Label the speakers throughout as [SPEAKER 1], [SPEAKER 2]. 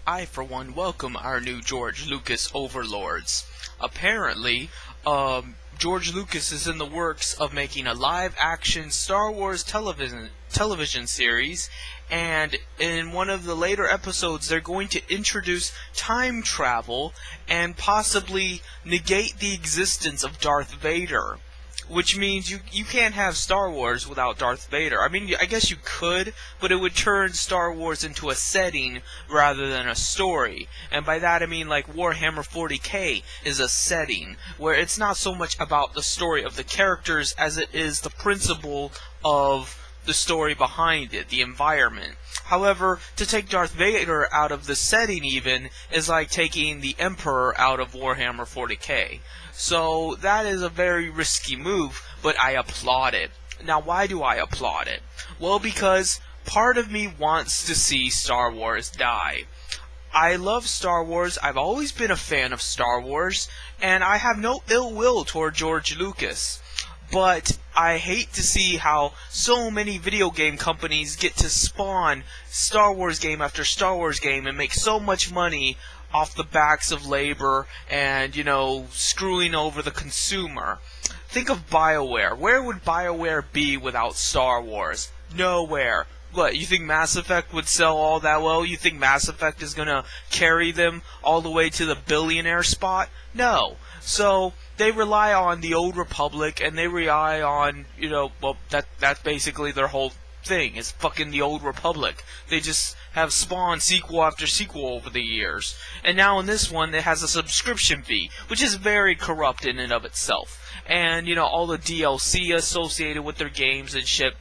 [SPEAKER 1] I, for one, welcome our new George Lucas overlords. Apparently, George Lucas is in the works of making a live-action Star Wars television series, and in one of the later episodes they're going to introduce time travel and possibly negate the existence of Darth Vader. Which means you can't have Star Wars without Darth Vader. I mean, I guess you could, but it would turn Star Wars into a setting rather than a story. And by that I mean like Warhammer 40k is a setting, where it's not so much about the story of the characters as it is the principle of the story behind it, the environment. However, to take Darth Vader out of the setting even is like taking the Emperor out of Warhammer 40k. So that is a very risky move, but I applaud it. Now, why do I applaud it? Well, because part of me wants to see Star Wars die. I love Star Wars, I've always been a fan of Star Wars, and I have no ill will toward George Lucas. But I hate to see how so many video game companies get to spawn Star Wars game after Star Wars game and make so much money off the backs of labor and, screwing over the consumer. Think of BioWare. Where would BioWare be without Star Wars? Nowhere. What, you think Mass Effect would sell all that well? You think Mass Effect is gonna carry them all the way to the billionaire spot? No. So, they rely on the Old Republic, and they rely on, that's basically their whole thing, is fucking the Old Republic. They just have spawned sequel after sequel over the years. And now in this one, it has a subscription fee, which is very corrupt in and of itself. And, all the DLC associated with their games and shit.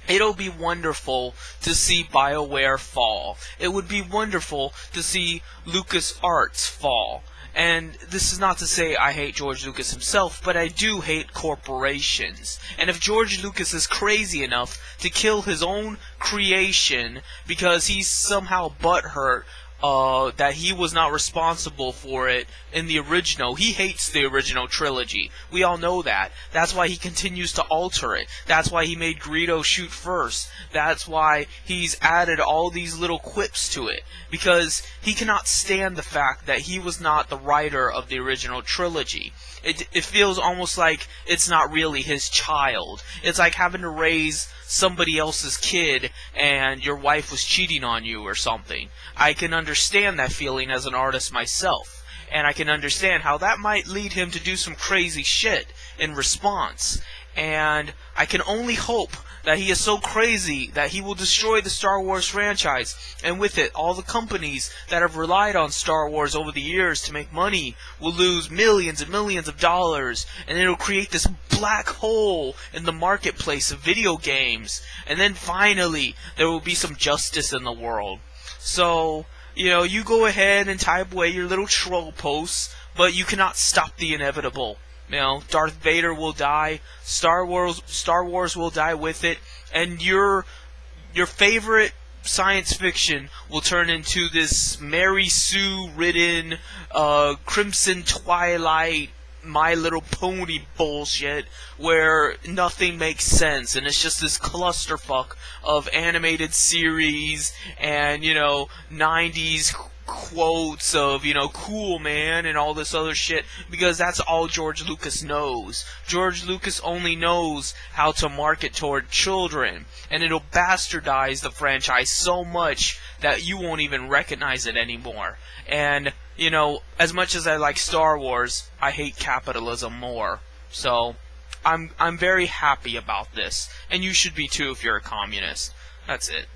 [SPEAKER 1] It'll be wonderful to see BioWare fall. It would be wonderful to see LucasArts fall. And this is not to say I hate George Lucas himself, but I do hate corporations. And if George Lucas is crazy enough to kill his own creation because he's somehow butthurt that he was not responsible for it in the original. He hates the original trilogy. We all know that. That's why he continues to alter it. That's why he made Greedo shoot first. That's why he's added all these little quips to it. Because he cannot stand the fact that he was not the writer of the original trilogy. It feels almost like it's not really his child. It's like having to raise somebody else's kid and your wife was cheating on you or something. I can understand that feeling as an artist myself. And I can understand how that might lead him to do some crazy shit in response. And I can only hope that he is so crazy that he will destroy the Star Wars franchise, and with it, all the companies that have relied on Star Wars over the years to make money will lose millions and millions of dollars, and it'll create this black hole in the marketplace of video games, and then finally, there will be some justice in the world. So, you go ahead and type away your little troll posts, but you cannot stop the inevitable. Darth Vader will die, Star Wars will die with it, and your favorite science fiction will turn into this Mary Sue-ridden, Crimson Twilight, My Little Pony bullshit, where nothing makes sense, and it's just this clusterfuck of animated series and, 90s quotes of, cool man and all this other shit, because that's all George Lucas knows. George Lucas only knows how to market toward children, and it'll bastardize the franchise so much that you won't even recognize it anymore. And, as much as I like Star Wars, I hate capitalism more. So, I'm very happy about this, and you should be too if you're a communist. That's it.